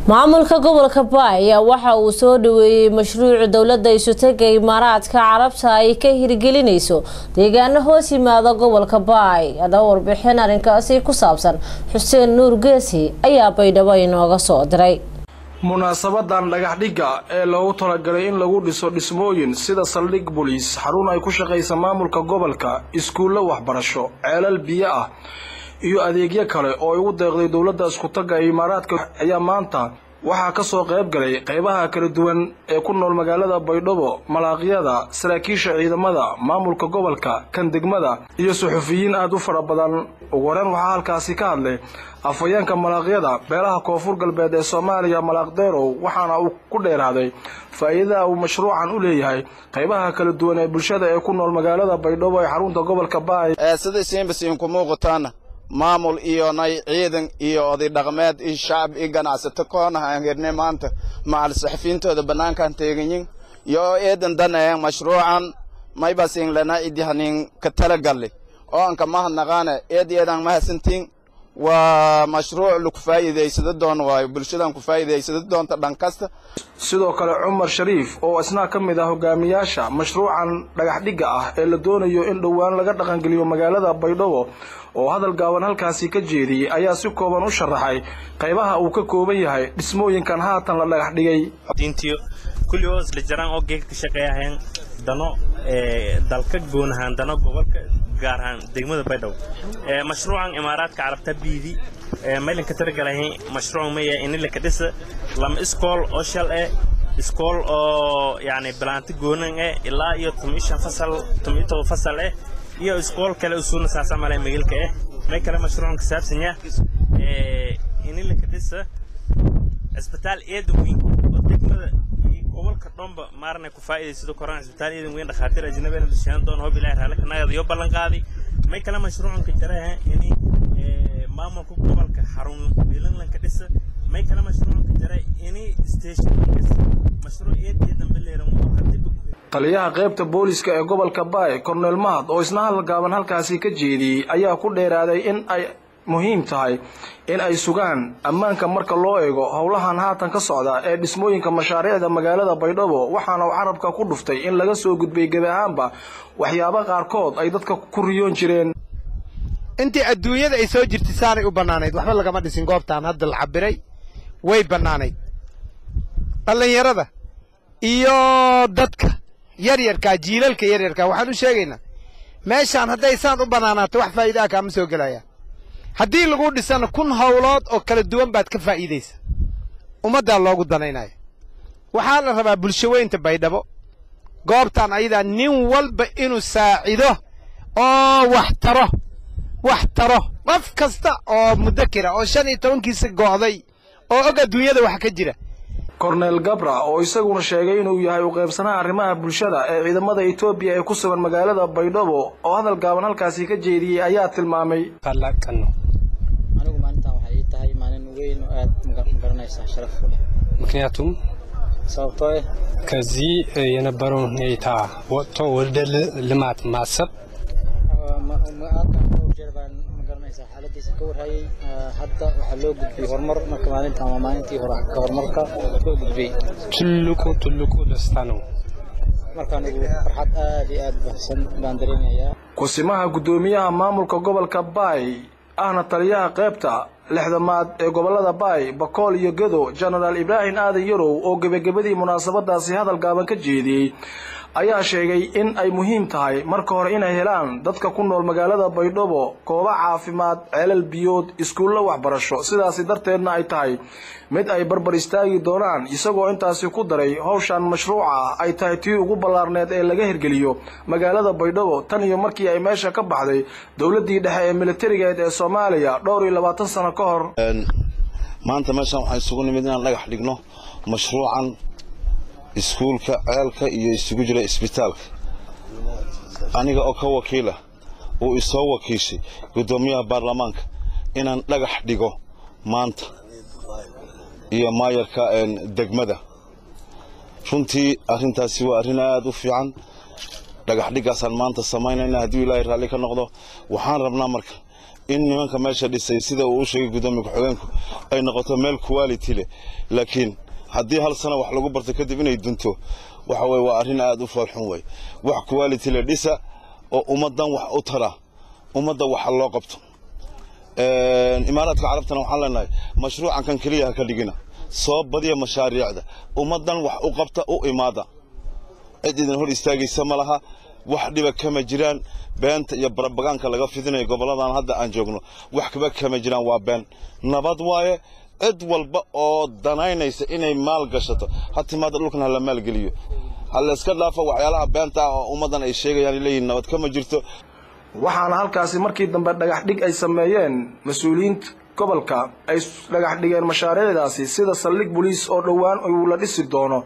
maamulka gobolka Baay ayaa waxa uu soo dhaweeyay mashruuc dawladda isutaga Imaaraadka Carabta ay ka hirgelinayso deegaano hoos yimaada gobolka Baay. Hada warbixin arrinkaasi ku saabsan Xuseen Nuur Geesi ayaa Baydhabo inooga soo diray. munaasabadan dhagax dhiga ee loogu talagalay in lagu dhiso dhismooyin sida saldhig booliis, xarun ay ku shaqeysa maamulka gobolka, iskuulo waxbarasho, ceelal biyo ah iyo adeegyo kale oo ay u deeqday dawladda isku taga Imaaraadka ayaa maanta waxaa ka soo qayb galay qaybaha kala duwan ee ku nool magaalada Baydhabo, malaaqyada, saraakiisha ciidamada, maamulka gobolka, kan degmada iyo suxufiyiin aad u fara badan. ugu horreyn waxaa halkaasi ka hadlay afayeenka malaaqyada beelaha Koonfur Galbeed ee Soomaaliya Malaaqdeerow, waxaana uu ku dheeraaday faa'iidada uu mashruucan u leeyahay qaybaha kala duwan ee bulshada ee ku nool magaalada Baydhabo ee xarunta gobolka Baay. sida siinbasiin ku muuqataan maamul iyo nay ciidan iyo oday dhaqameed iyo shacab iyo ganacsato koonaha heernay maanta macal saxafiintooda banaankan teeganyin iyo eedan danayeen mashruucan may basin lana idihnin ka talagalay oo aan ka mahadnaqaana eedan ma hasantiin waa mashruuc lagu faa'iideysado doon waayo bulshadan ku faa'iideysado doonta dhan kasta. sidoo kale Cumar Shariif oo isna ka mid ah hogaamiyaasha mashruucan dhagax dhiga ah ee la doonayo in dhawaan laga dhaqan geliyo magaalada Baydhabo oo hadal gaaban halkaasi ka jeediyay ayaa si kooban u sharaxay qaybaha uu ka kooban yahay dhismooyinkan haatan la dhagax dhigay. diintiyo kulli hoos la jiraan oo geedka shaqeeyaan dano dalka goonahan dano gobolka gaar ahaan degmada Baydhabo mashruucan Imaaraadka Carabta biidi meelanka targalahay mashruuc ma yahay in la ka dhisa lama iskool oo shal iskool oo yaani balaanti goonan ilaa iyo 15 fasal iyo iskool kale usuuna saasamale magaalka ma kala mashruucan ka saabsan yahay in la ka dhisa isbitaal eedweyn oo degmada gobolka dhanba maarna ku faa'iideysto koraan isbitaal eedweyn dhakhaatiir ajnabi ah dishaan doon hoob ilaahay raali ka naagay iyo ballan qaaday ma kala mashruucan ka jaray in maamulka gobolka xarun biilan ka dhisa ma kala mashruucan ka jaray in station mashruuc eedan baleeran taliyaha qaybta booliska ee gobolka Baay Cornel Mahad oo isna hal gaaban halkaasi ka jeediyay ayaa ku dheeraaday in ay muhiim tahay in ay sugaan ammaanka marka loo eego howlahan haatan ka socda ee dhismooyinka mashaariicda magaalada Baydhabo, waxaana uu carabka ku dhuftay in laga soo gudbay gabi ahaanba waxyaabo qaarkood ay dadka ku riyoon jireen. intii adduunyada ay soo jirtay saanay u banaanayd waxba laga dhisin goobtaan hadda la cabiray way banaanayd dhalinyarada iyo dadka yaryarka jiilalka yaryarka waxaan u sheegaynaa meeshaan hadday saan u banaanaato wax faa'iido ah kama soo galaya haddii lagu dhisana kun hawlood oo kala duwan baad ka faa'iideysa ummadda loogu danaynayo waxaa la rabaa bulshaweynta Baydhabo goobtaan ayada nin walba inuu saacido oo wax taro qof kasta oo mudakira oo 15 go'day oo og adduunyada wax ka jira. Cornel Gabra oo isaguna sheegay inuu yahay u qaybsanaha arrimaha bulshada ee ciidamada Itoobiya ee ku sugan magaalada Baydhabo oo hadal gaaban halkaasi ka jeediyay ayaa tilmaamay anigu maalintan waxay tahay maalin weyn oo aad magaranaysa sharaf u leh ምክንያቱም sababtoo ከዚህ የነበረውን ሁኔታ ወጥቶ ወደ ልማት ማሰብ xaaladiisa ka warhayay hadda waxa loo gudbiyay horumar marka maalintan waa maalintii hore ka horumarka loo gudbiyay ትልቁ ደስታ ነው marka anigu farxad aad iyo aad baxsan baan dareemayaa. kusimaha gudoomiyaha maamulka gobolka Baay ahna taliyaha qaybta lixdamaad ee gobolada Baay Bakool iyo Gedo General Ibrahim Aadan Yarow oo gabagabadii munaasabadaasi hadal gaaban ka jeediyay ayaa sheegay in ay muhiim tahay marka hore inay helaan dadka ku nool magaalada Baydhabo goobo caafimaad, ceelal biyood, iskuulo waxbarasho, sidaas darteedna ay tahay mid ay barbar istaagi doonaan isagoo intaasi ku daray hawshan mashruuca ay tahay tii ugu ballaarneed ee laga hirgeliyo magaalada Baydhabo tan iyo markii ay meesha ka baxday dawladdii dhexe ee militariga ee Soomaaliya dhowr iyo 20 sano ka hor. maanta meeshan waxaan isugu nimid inaan dhagax dhigno mashruucan iskuulka ceelka iyo isugu jira isbitaalka aniga oo ka wakiila oo isoo wakiishay gudoomiyaha baarlamaanka inaan dhagax dhigo maanta iyo maayarka degmada. runtii arrintaasi waa arrin aad u fiican dhagax dhigaasaan maanta samaynayna haddii Ilaahay raali ka noqdo waxaan rabnaa marka in nimanka meesha dhisay sida uu u sheegay gudoomiyaha ku-xigeenku ay noqoto meel quality leh laakiin haddii hal sano wax lagu barto kadib inay dunto waxa way waa arrin aad u foolxun way wax quality leh dhisa oo ummadan wax u tara ummadda wax loo qabto imaaraadka carabtana waxaan leenahay mashruucan kan kaliya ka dhigina soo badiya mashaariicda ummadan wax u qabta u imaada cid idin hor istaagaysa ma laha wax dhiba kama jiraan beenta iyo barabagaanka laga fidinayo goboladan hadda aan joogno wax kama jiraan waa been nabad waaye cid walba oo danaynaysa inay maal gashato hatimaada dhulkan la maal geliyo hal iska dhaafo waxyaalaha beenta oo ummadan ay sheegayaan leeyihiin nabad kama jirto waxaana halkaasi markii dambe dhagax dhig ay sameeyeen mas'uuliyiinta gobolka ay dhagax dhigeen mashaariicdaasi sida saldhig booliis oo dhowaan uu la dhisi doono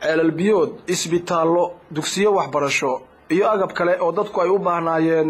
ceelal biyood isbitaallo dugsiyo waxbarasho iyo agab kale oo dadku ay u baahnaayeen